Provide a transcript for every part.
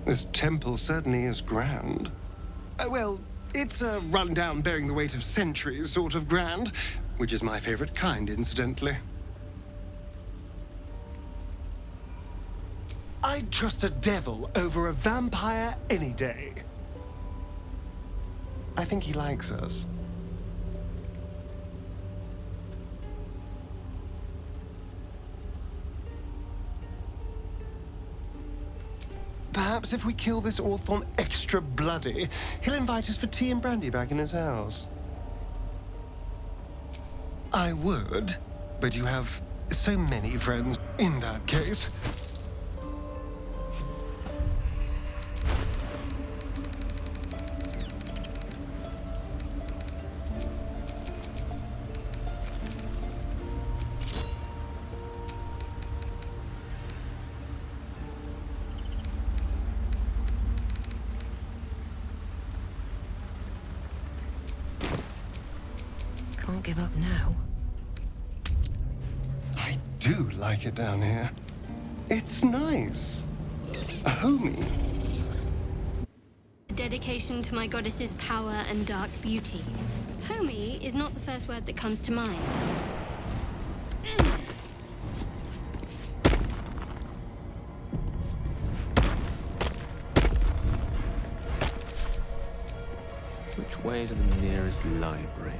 This temple certainly is grand. Well, it's a rundown bearing the weight of centuries sort of grand, which is my favorite kind, incidentally. I'd trust a devil over a vampire any day. I think he likes us. Perhaps if we kill this Orthon extra bloody, he'll invite us for tea and brandy back in his house. I would, but you have so many friends in that case. Can't give up now. I do like it down here. It's nice. Homey. Dedication to my goddess's power and dark beauty. Homey is not the first word that comes to mind. Which way to the nearest library?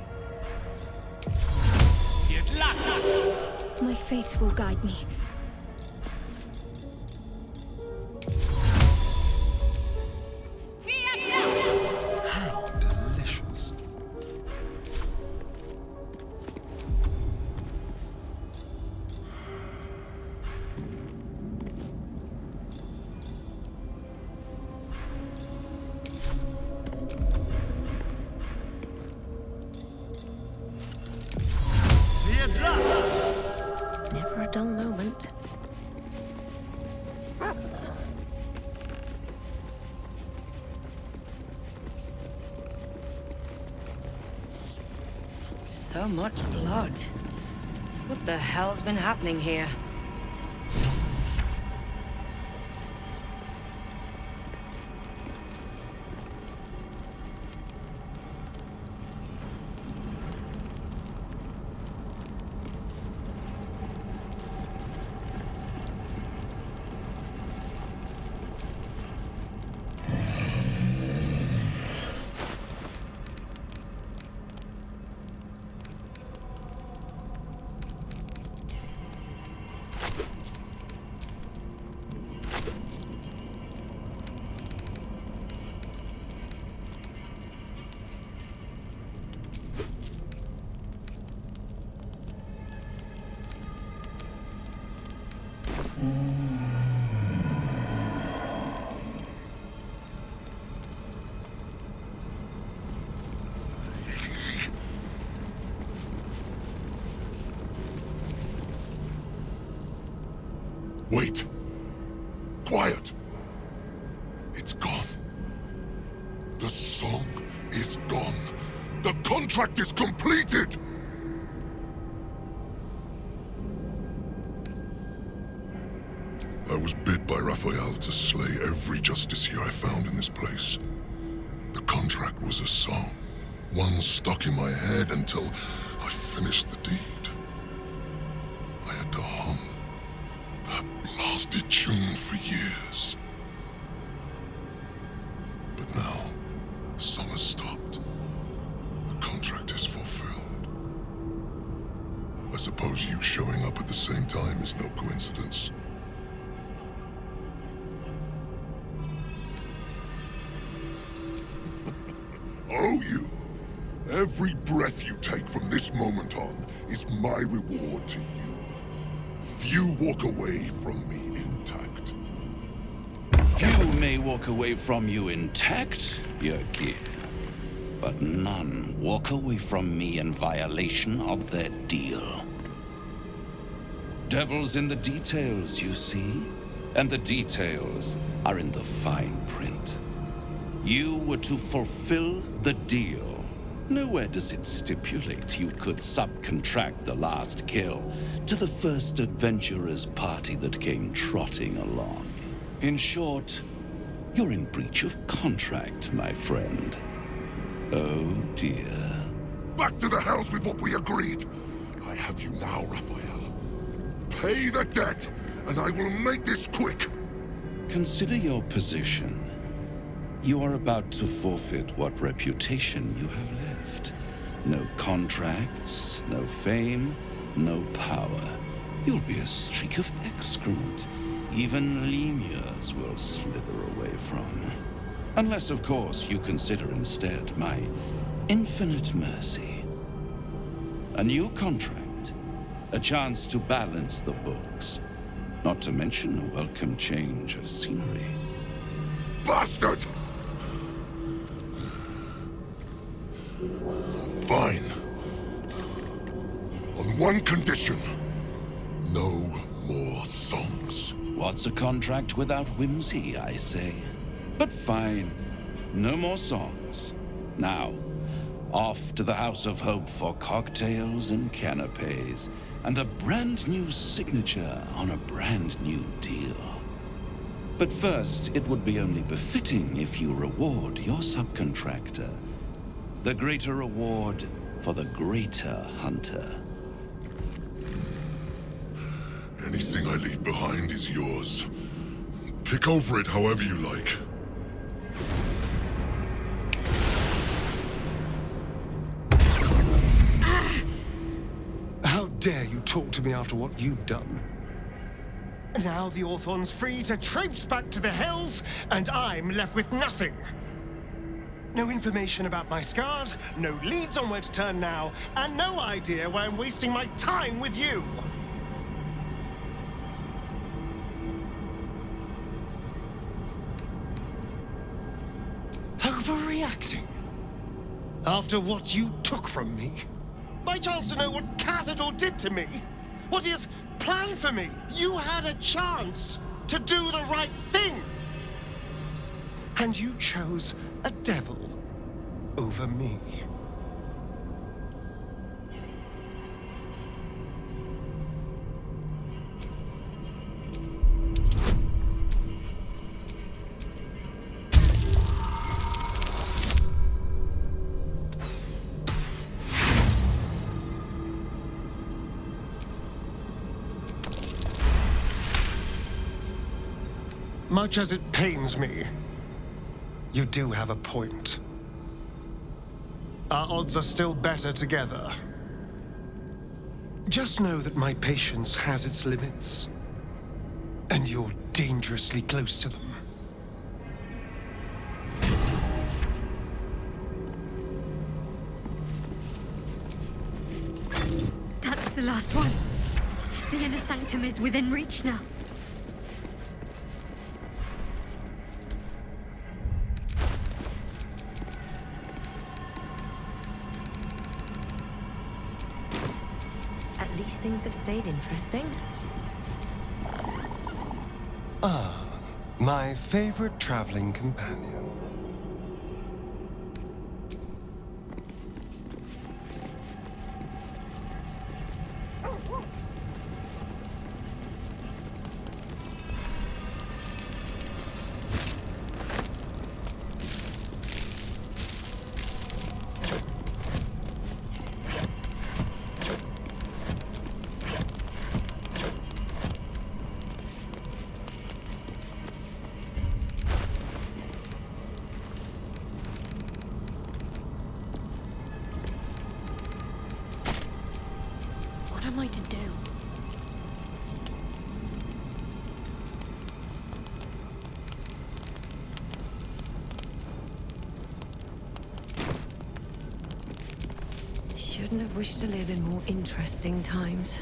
My faith will guide me. How delicious. Never a dull moment. So much blood. What the hell's been happening here? Wait. Quiet. It's gone. The song is gone. The contract is completed! I was bid by Raphael to slay every justiciar I found in this place. The contract was a song, one stuck in my head until I finished the deed. I had to hum that blasted tune for years. But now, the song has stopped. The contract is fulfilled. I suppose you showing up at the same time is no coincidence. Oh, you. Every breath you take from this moment on is my reward to you. Few walk away from me intact. Few may walk away from you intact, Yergir, but none walk away from me in violation of their deal. Devil's in the details, you see, and the details are in the fine print. You were to fulfill the deal. Nowhere does it stipulate you could subcontract the last kill to the first adventurer's party that came trotting along. In short, You're in breach of contract, my friend. Oh, dear. Back to the hells with what we agreed. I have you now, Raphael. Pay the debt, and I will make this quick. Consider your position. You are about to forfeit what reputation you have left. No contracts, no fame, no power. You'll be a streak of excrement. Even lemurs will slither away from. Unless, of course, you consider instead my infinite mercy. A new contract, a chance to balance the books, not to mention a welcome change of scenery. Bastard! Fine. On one condition. No more songs. What's a contract without whimsy, I say? But fine. No more songs. Now, off to the House of Hope for cocktails and canapes, and a brand new signature on a brand new deal. But first, it would be only befitting if you reward your subcontractor. The greater reward for the greater hunter. Anything I leave behind is yours. Pick over it however you like. How dare you talk to me after what you've done? Now the Orthon's free to traipse back to the Hells, and I'm left with nothing. No information about my scars, no leads on where to turn now, and no idea why I'm wasting my time with you. Overreacting? After what you took from me? By chance to know what Cazador did to me? What he has planned for me? You had a chance to do the right thing! And you chose a devil over me. Much as it pains me, you do have a point. Our odds are still better together. Just know that my patience has its limits, and you're dangerously close to them. That's the last one. The inner sanctum is within reach now. At least things have stayed interesting. My favorite traveling companion. What am I to do? Shouldn't have wished to live in more interesting times.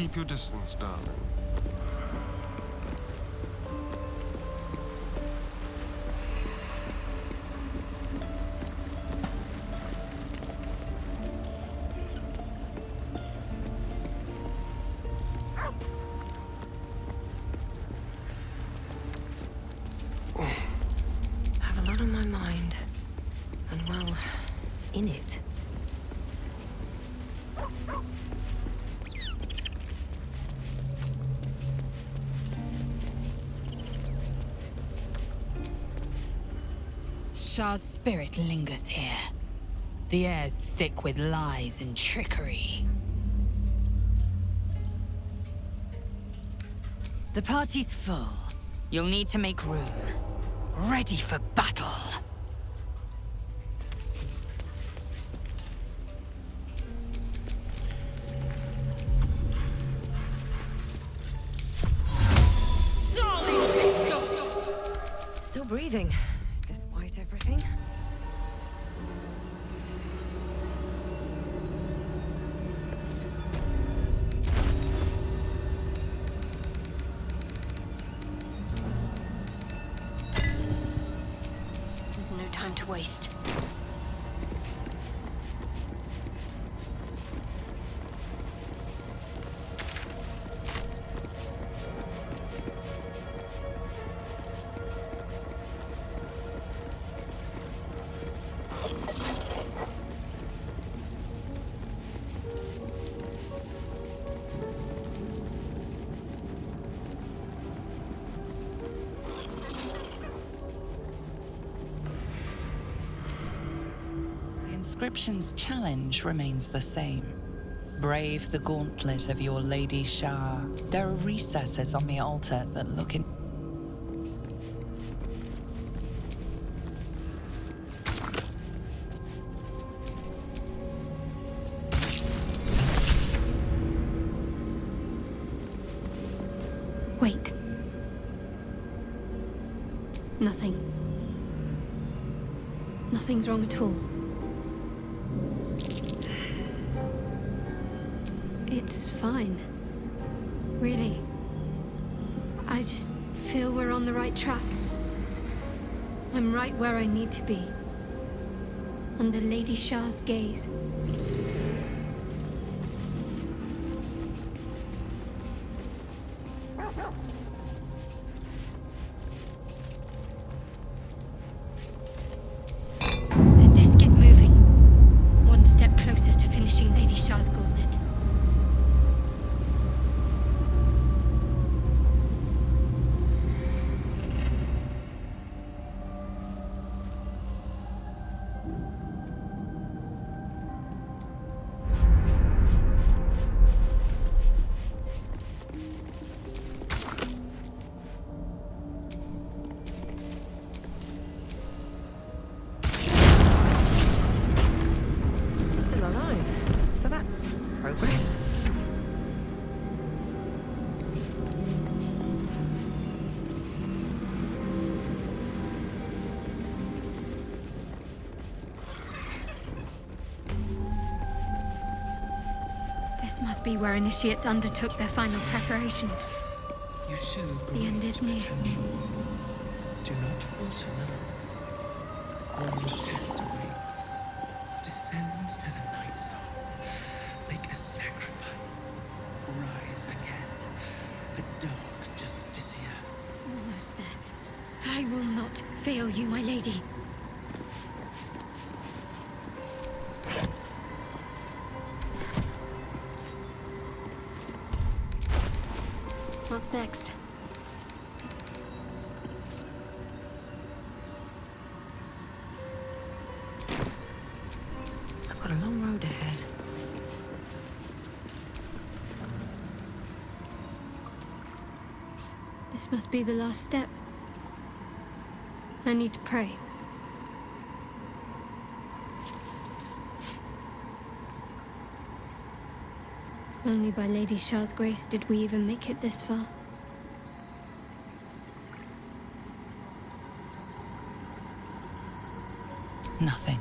keep your distance, darling. Have a lot on my mind. And well, in it. Shah's spirit lingers here. The air's thick with lies and trickery. The party's full. You'll need to make room. Ready for battle. Still breathing, despite everything. There's no time to waste. The inscription's challenge remains the same. Brave the gauntlet of your Lady Shah. There are recesses on the altar that look in... Wait. Nothing. Nothing's wrong at all. It's fine. Really. I just feel we're on the right track. I'm right where I need to be. Under Lady Shah's gaze. The disc is moving. One step closer to finishing Lady Shah's gauntlet. Still alive. So that's progress. This must be where initiates undertook their final preparations. You show The end great is near. potential. Do not falter now. One more test awaits. Descend to the night zone. Make a sacrifice. Rise again. A dark justice here. Almost there. I will not fail you, my lady. What's next? I've got a long road ahead. This must be the last step. I need to pray. Only by Lady Shah's grace did we even make it this far. Nothing.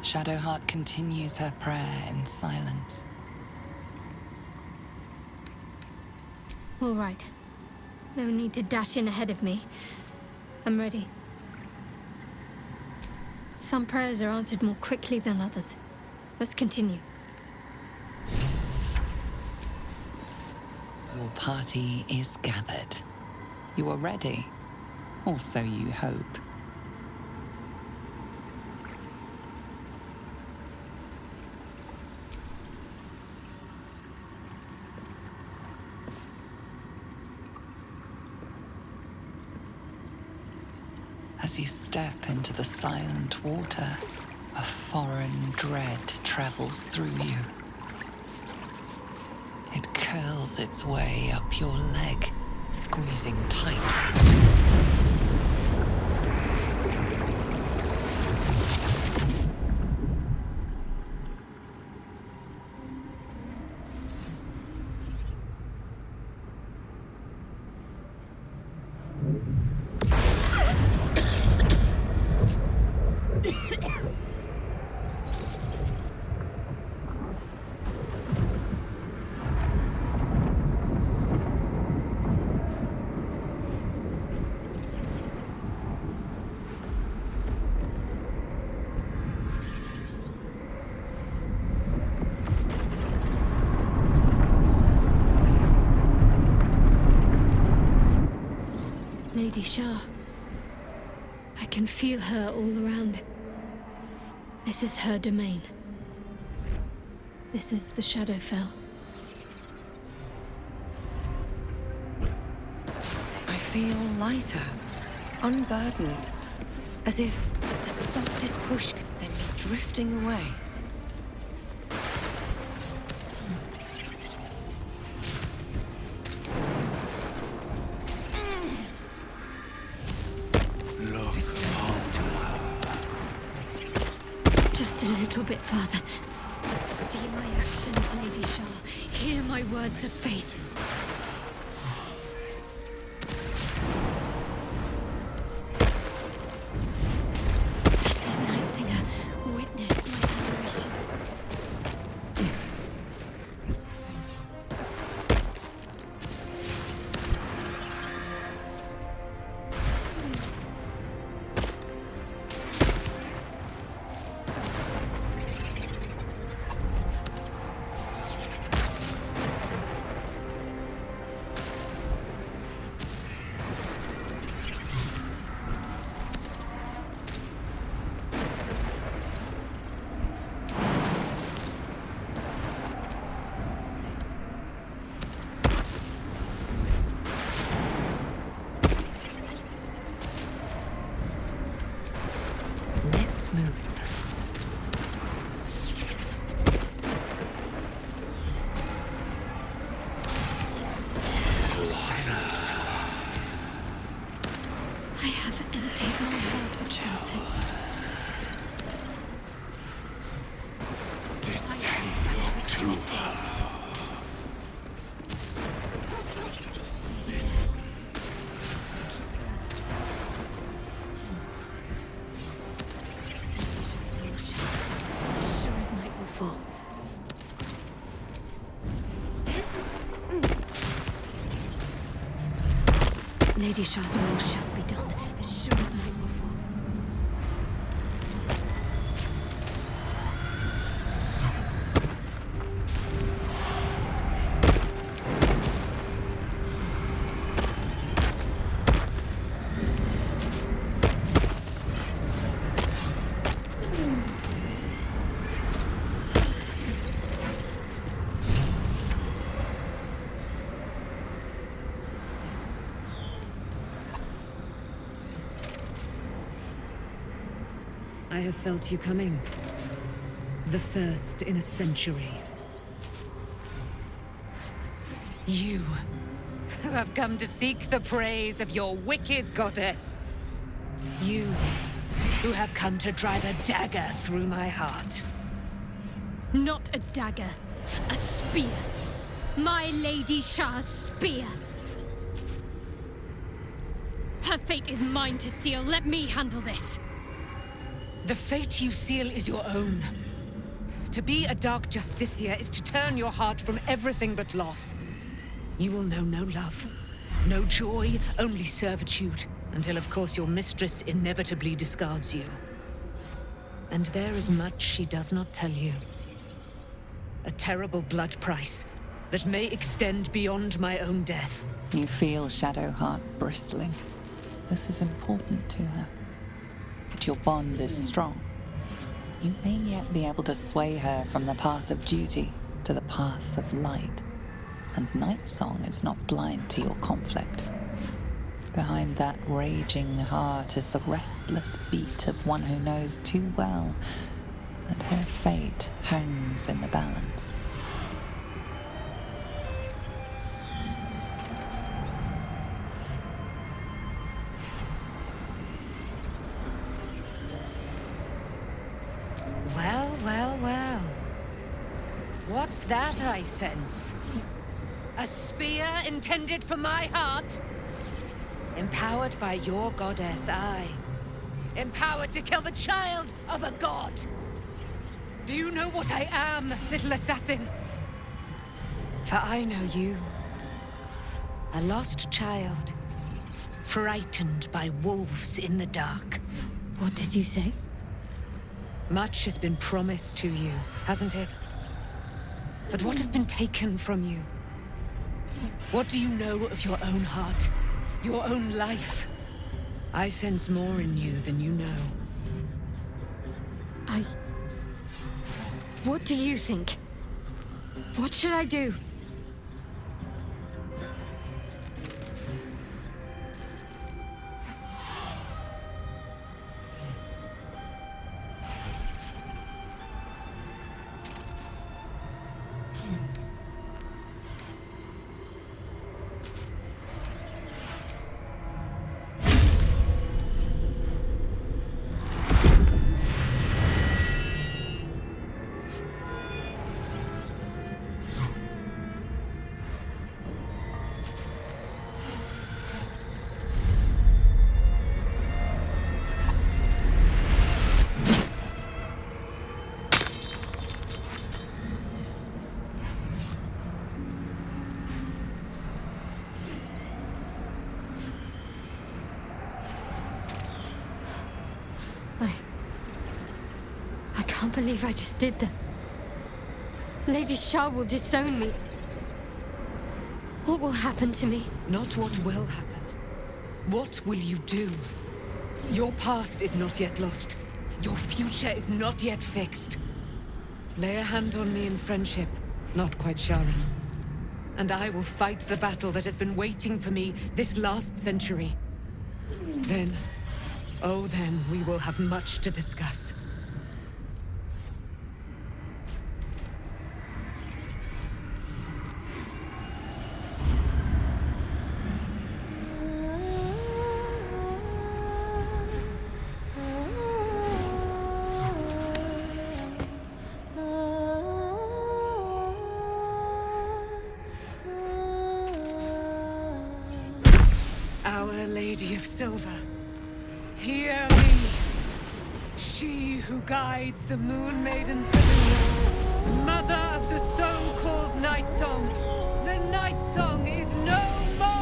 Shadowheart continues her prayer in silence. All right. No need to dash in ahead of me. I'm ready. Some prayers are answered more quickly than others. Let's continue. Your party is gathered. You are ready, or so you hope. As you step into the silent water, a foreign dread travels through you. It curls its way up your leg, squeezing tight. Lady Shah. I can feel her all around. This is her domain. This is the Shadowfell. I feel lighter, unburdened, as if the softest push could send me drifting away. Just a little bit farther. See my actions, Lady Shah. Hear my words of faith. Blessed Night Singer, witness my adoration. I have emptied my heart of facets. Descend your trooper. Listen. As sure as night will fall. Lady Shah's will shall be done, as sure as night will fall. I have felt you coming. The first in a century. You, who have come to seek the praise of your wicked goddess. You, who have come to drive a dagger through my heart. Not a dagger, a spear. My Lady Shah's spear. Her fate is mine to seal. Let me handle this. The fate you seal is your own. To be a Dark Justicia is to turn your heart from everything but loss. You will know no love, no joy, only servitude, until of course your mistress inevitably discards you. And there is much she does not tell you. A terrible blood price that may extend beyond my own death. You feel Shadowheart bristling. This is important to her. But your bond is strong. You may yet be able to sway her from the path of duty to the path of light. And Nightsong is not blind to your conflict. Behind that raging heart is the restless beat of one who knows too well that her fate hangs in the balance. Well, well, well. What's that I sense? A spear intended for my heart? Empowered by your goddess, I. Empowered to kill the child of a god. Do you know what I am, little assassin? For I know you. A lost child. Frightened by wolves in the dark. What did you say? Much has been promised to you, hasn't it? But what has been taken from you? What do you know of your own heart? Your own life? I sense more in you than you know. What do you think? What should I do? I can't believe I just did that. Lady Shah will disown me. What will happen to me? Not what will happen. What will you do? Your past is not yet lost. Your future is not yet fixed. Lay a hand on me in friendship, not quite Shara. And I will fight the battle that has been waiting for me this last century. Then, oh then, we will have much to discuss. Our Lady of Silver, hear me. She who guides the Moon Maiden Seven, mother of the so-called Night Song. The Night Song is no more!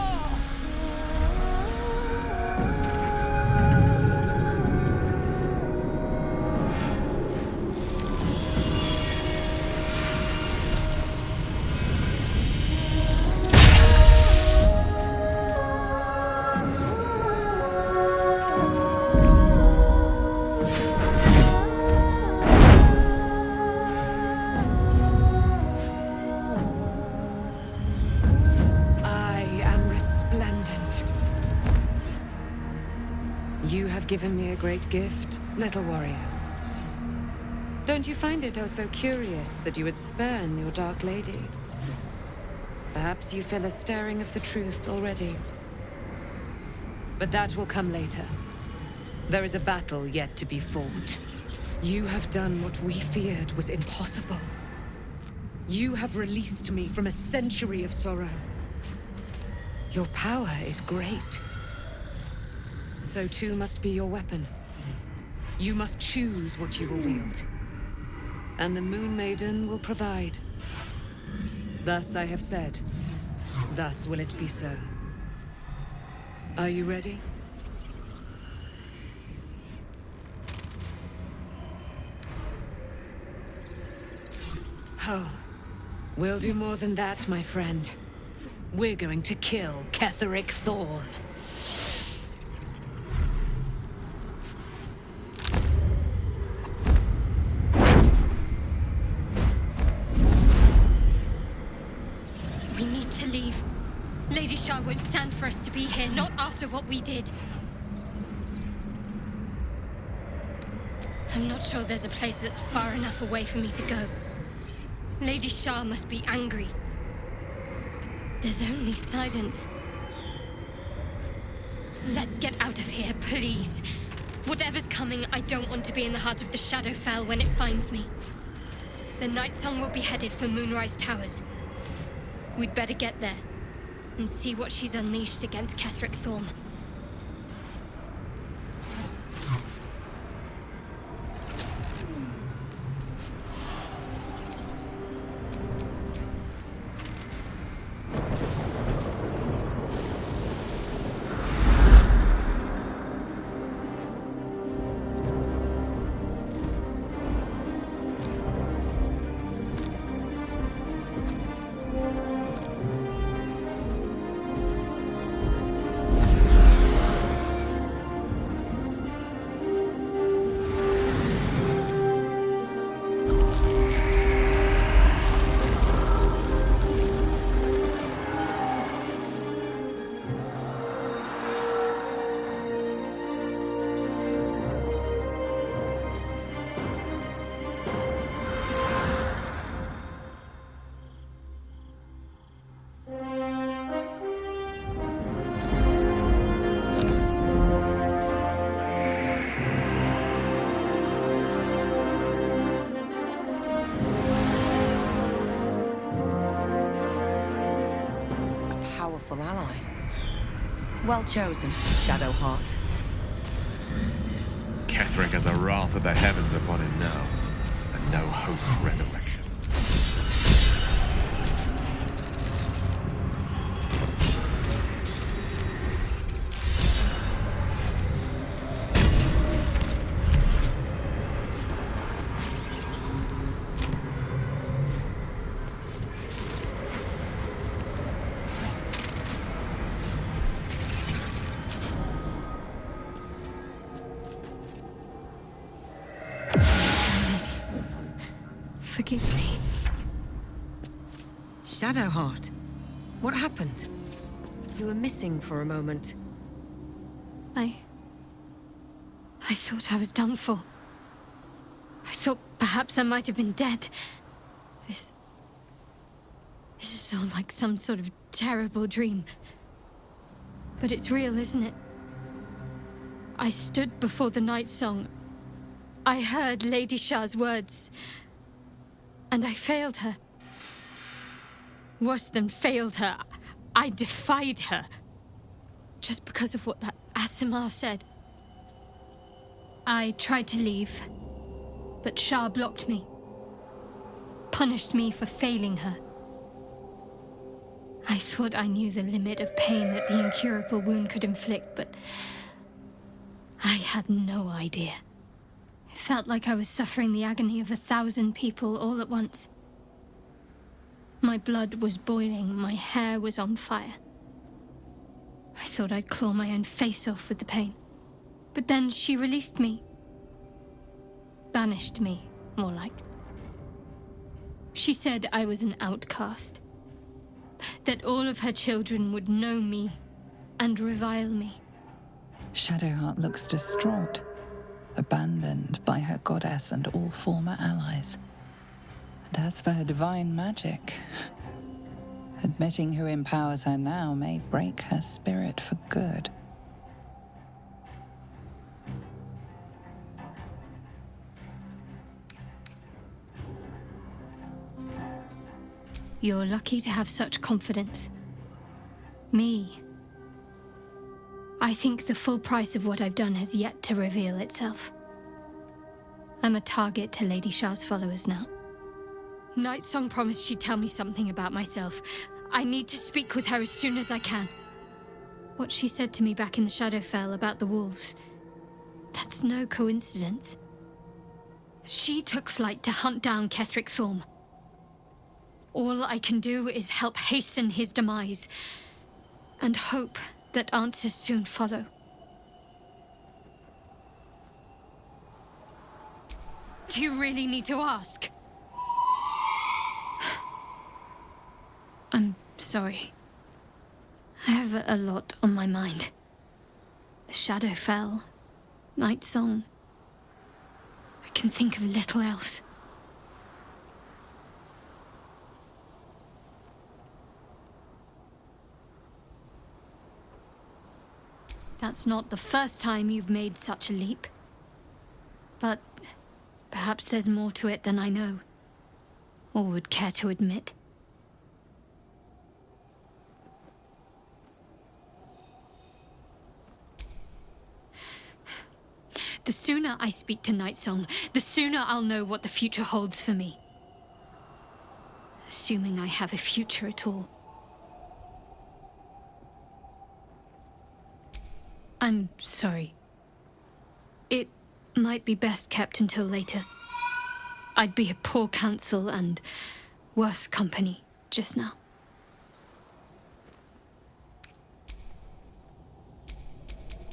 You have given me a great gift, little warrior. Don't you find it oh so curious that you would spurn your Dark Lady? Perhaps you feel a stirring of the truth already. But that will come later. There is a battle yet to be fought. You have done what we feared was impossible. You have released me from a century of sorrow. Your power is great. So too must be your weapon. You must choose what you will wield. And the Moon Maiden will provide. Thus I have said, thus will it be so. Are you ready? Oh, we'll do more than that, my friend. We're going to kill Ketheric Thorn. We need to leave. Lady Shah won't stand for us to be here, not after what we did. I'm not sure there's a place that's far enough away for me to go. Lady Shah must be angry. But there's only silence. Let's get out of here, please. Whatever's coming, I don't want to be in the heart of the Shadowfell when it finds me. The Night Song will be headed for Moonrise Towers. We'd better get there and see what she's unleashed against Ketheric Thorn. Powerful ally. Well chosen, Shadowheart. Ketheric has the wrath of the heavens upon him now, and no hope of resurrection. Forgive me. Shadowheart, what happened? You were missing for a moment. I thought I was done for. I thought perhaps I might have been dead. This is all like some sort of terrible dream. But it's real, isn't it? I stood before the Night Song. I heard Lady Shah's words. And I failed her. Worse than failed her, I defied her. Just because of what that Aasimar said. I tried to leave, but Shah blocked me. Punished me for failing her. I thought I knew the limit of pain that the incurable wound could inflict, but I had no idea. It felt like I was suffering the agony of 1,000 people all at once. My blood was boiling, my hair was on fire. I thought I'd claw my own face off with the pain. But then she released me. Banished me, more like. She said I was an outcast. That all of her children would know me and revile me. Shadowheart looks distraught, abandoned by her goddess and all former allies. And as for her divine magic, admitting who empowers her now may break her spirit for good. You're lucky to have such confidence. Me. I think the full price of what I've done has yet to reveal itself. I'm a target to Lady Shah's followers now. Night Song promised she'd tell me something about myself. I need to speak with her as soon as I can. What she said to me back in the Shadowfell about the wolves, that's no coincidence. She took flight to hunt down Ketheric Thorm. All I can do is help hasten his demise, and hope that answers soon follow. Do you really need to ask? I'm sorry. I have a lot on my mind. The Shadowfell, Night Song. I can think of little else. That's not the first time you've made such a leap. But perhaps there's more to it than I know, or would care to admit. The sooner I speak to Nightsong, the sooner I'll know what the future holds for me. Assuming I have a future at all. I'm sorry. It might be best kept until later. I'd be a poor counsel and worse company just now.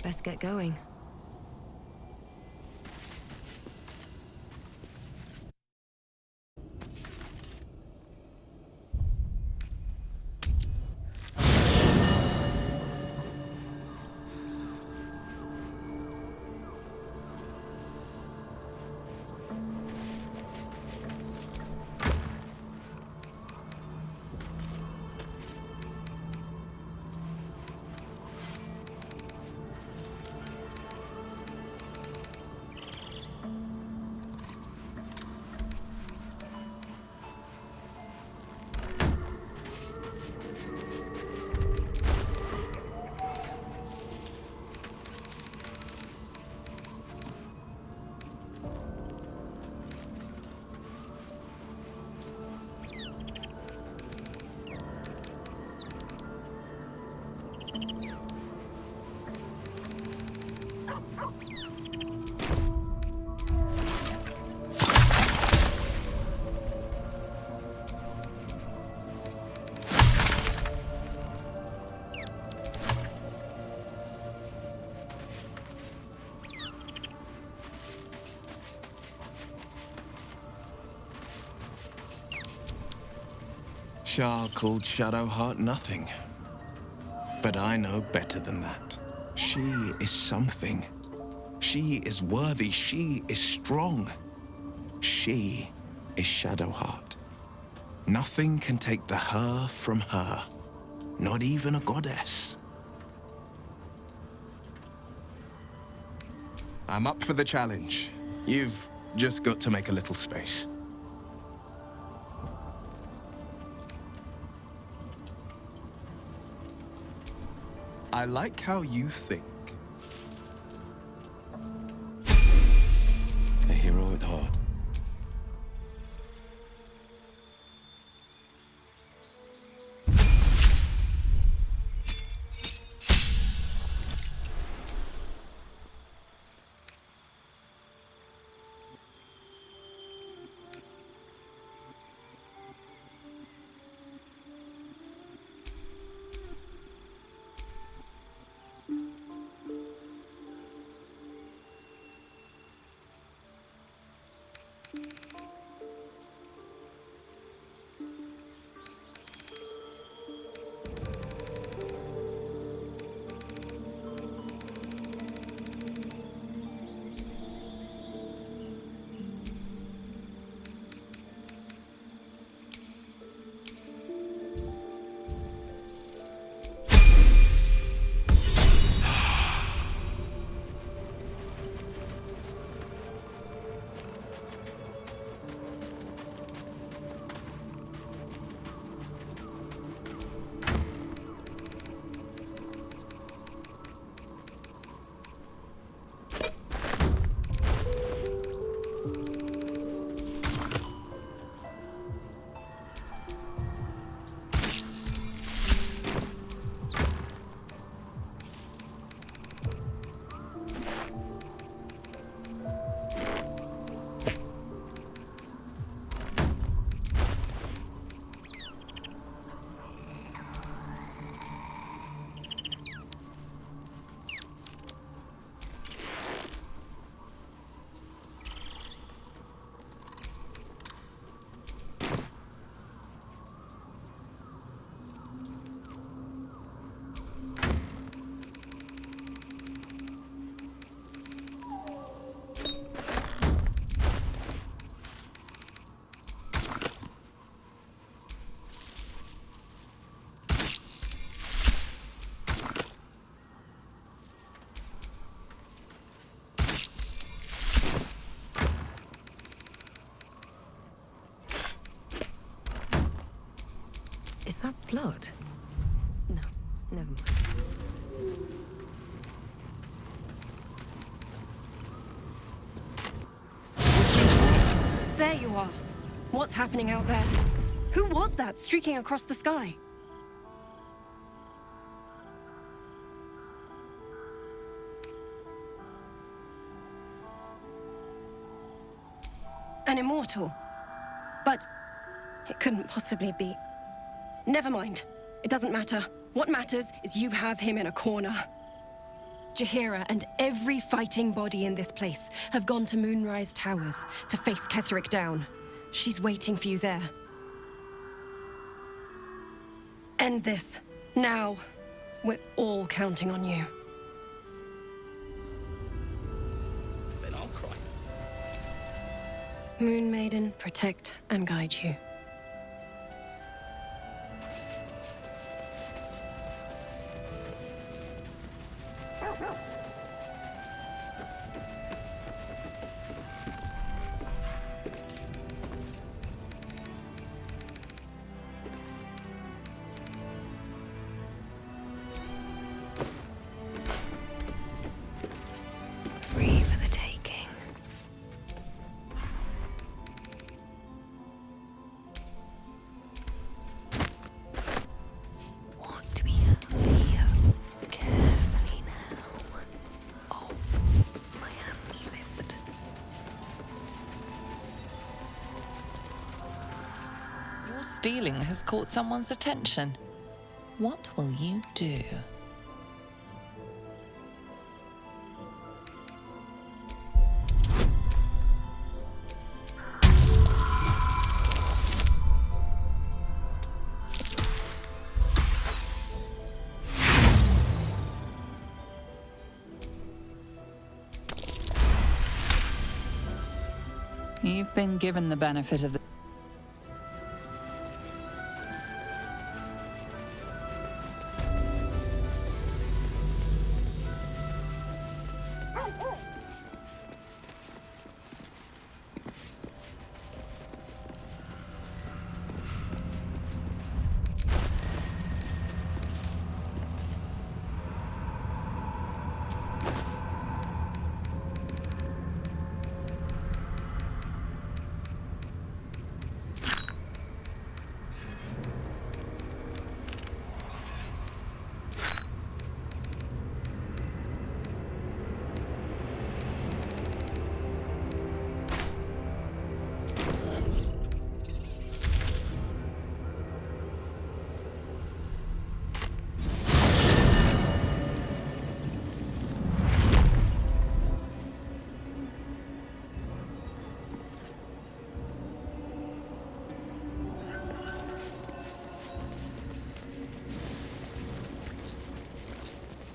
Best get going. Shah called Shadowheart nothing. But I know better than that. She is something. She is worthy. She is strong. She is Shadowheart. Nothing can take the her from her. Not even a goddess. I'm up for the challenge. You've just got to make a little space. I like how you think. A hero at heart. blood? No, never mind. There you are. What's happening out there? Who was that streaking across the sky? An immortal. But it couldn't possibly be. Never mind. It doesn't matter. What matters is you have him in a corner. Jaheira and every fighting body in this place have gone to Moonrise Towers to face Ketheric down. She's waiting for you there. End this. Now. We're all counting on you. Then I'll cry. Moon Maiden, protect and guide you. Free for the taking. What do we have here? Carefully now. Oh, my hand slipped. Your stealing has caught someone's attention. What will you do? You've been given the benefit of the...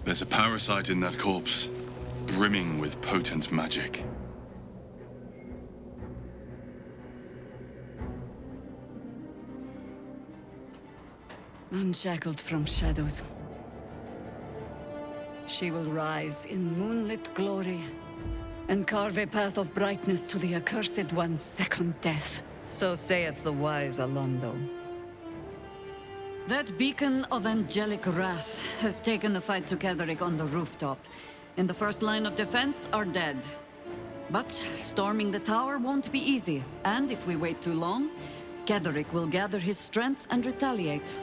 There's a parasite in that corpse, brimming with potent magic. Unshackled from shadows. She will rise in moonlit glory and carve a path of brightness to the accursed one's second death. So saith the wise Alondo. That beacon of angelic wrath has taken the fight to Ketheric on the rooftop, and the first line of defense are dead. But storming the tower won't be easy, and if we wait too long, Ketheric will gather his strength and retaliate.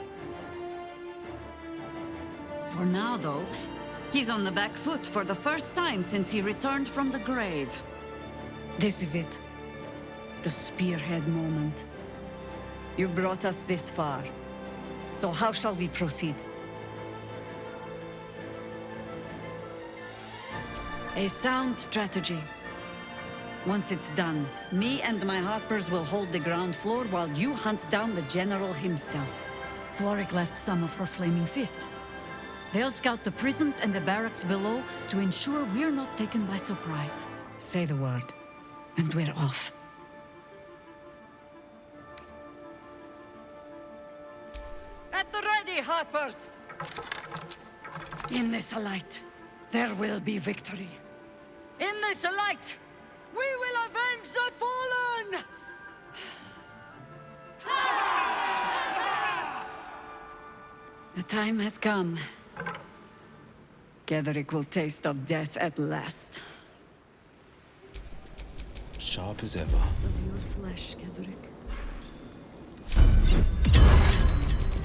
For now, though, he's on the back foot for the first time since he returned from the grave. This is it. The spearhead moment. You brought us this far. So how shall we proceed? A sound strategy. Once it's done, me and my Harpers will hold the ground floor while you hunt down the General himself. Floric left some of her flaming fist. They'll scout the prisons and the barracks below to ensure we're not taken by surprise. Say the word, and we're off. At the ready, Harpers! In this light, there will be victory. In this light, we will avenge the fallen! The time has come. Ketheric will taste of death at last. Sharp as ever. Of your flesh, Ketheric.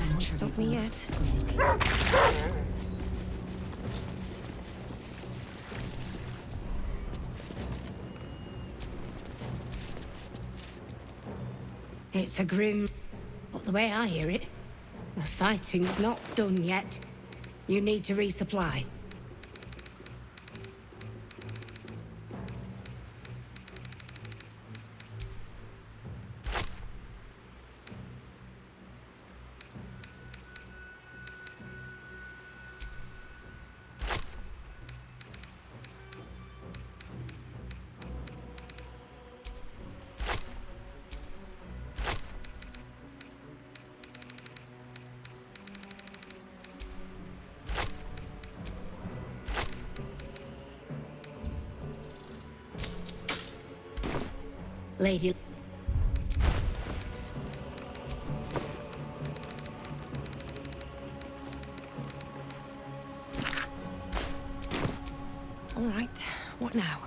Won't stop me yet. It's a grim... But the way I hear it, the fighting's not done yet. You need to resupply. Lady... All right, what now?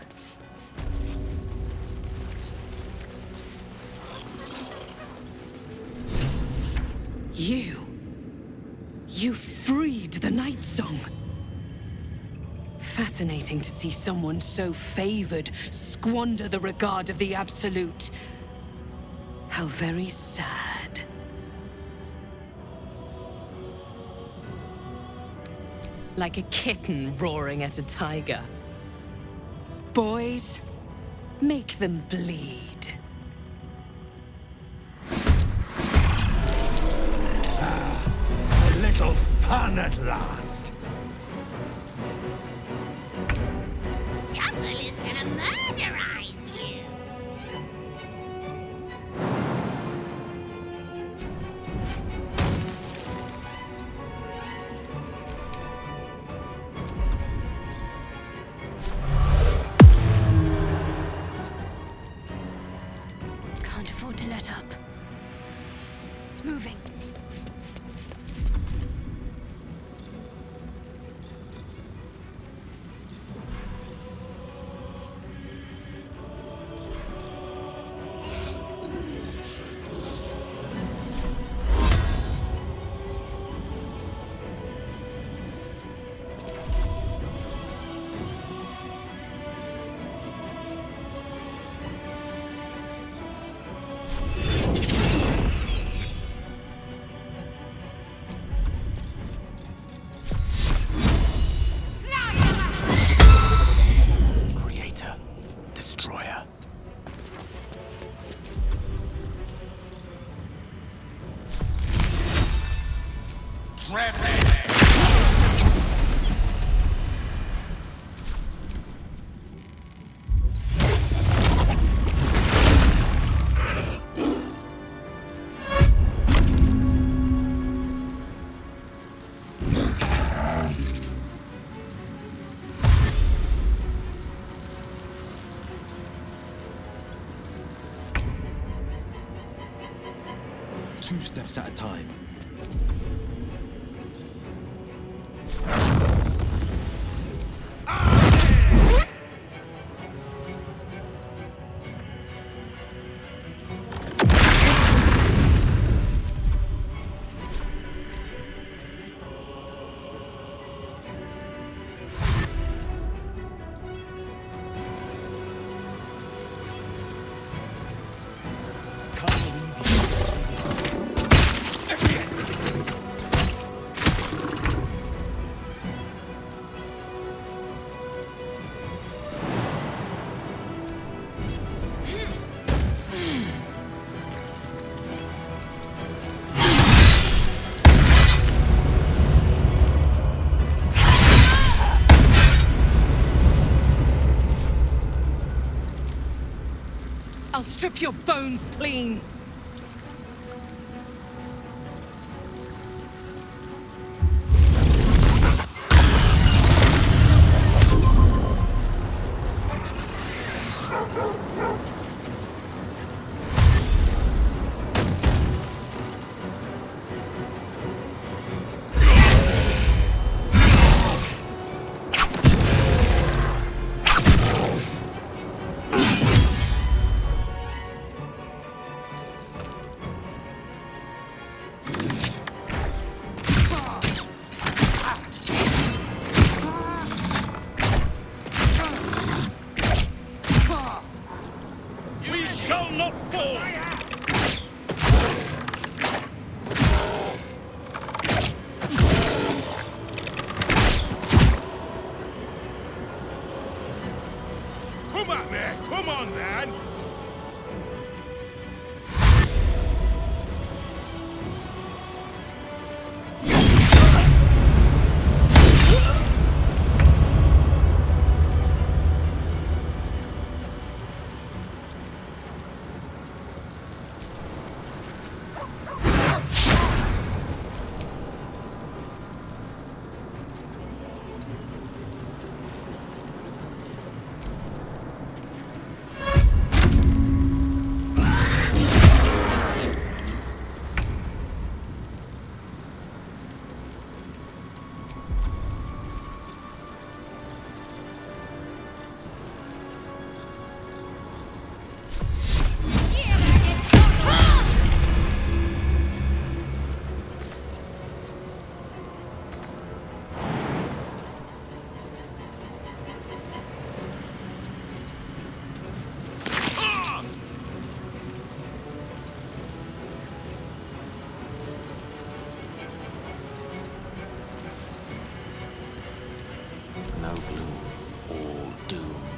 You freed the Night Song. Fascinating to see someone so favored squander the regard of the Absolute. How very sad. Like a kitten roaring at a tiger. Boys, make them bleed. A little fun at last. Shuffle is gonna murderize you. Can't afford to let up. Moving. Creator, destroyer. Two steps at a time. I'll strip your bones clean. Come on, then! No gloom, all doom.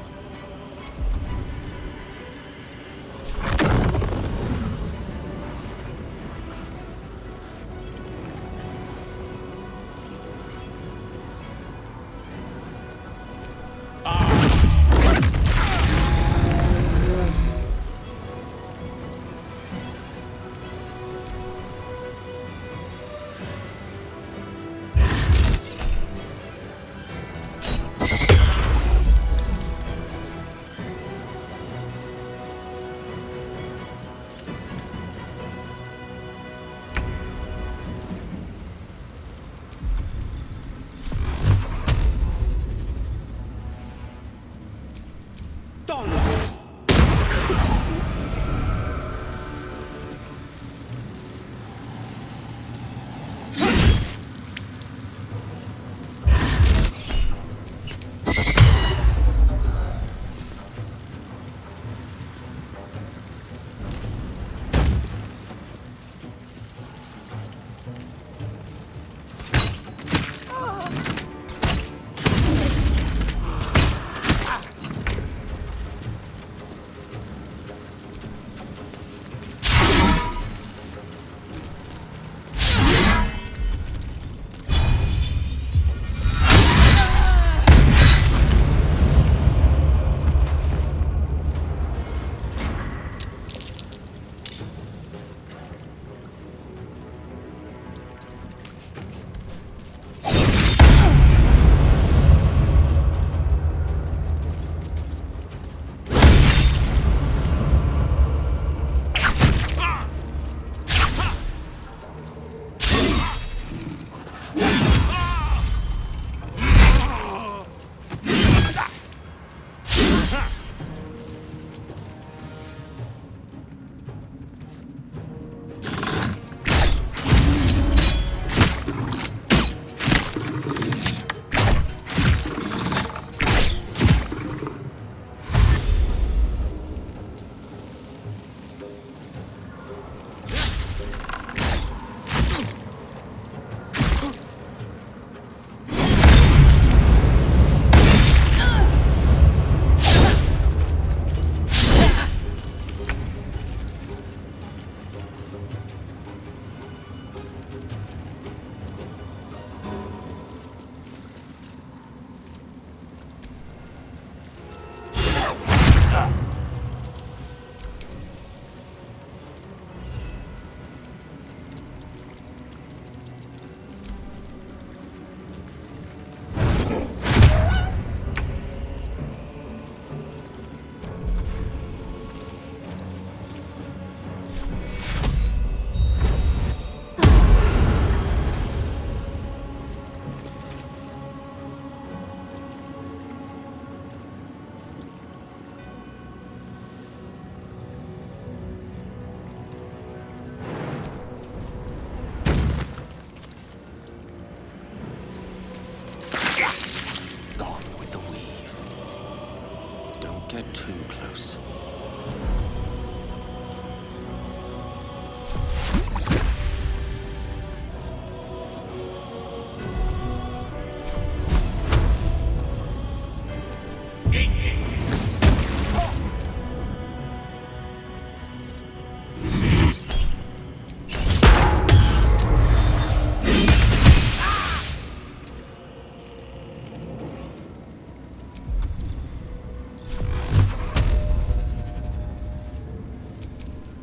get too close.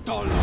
Dollar.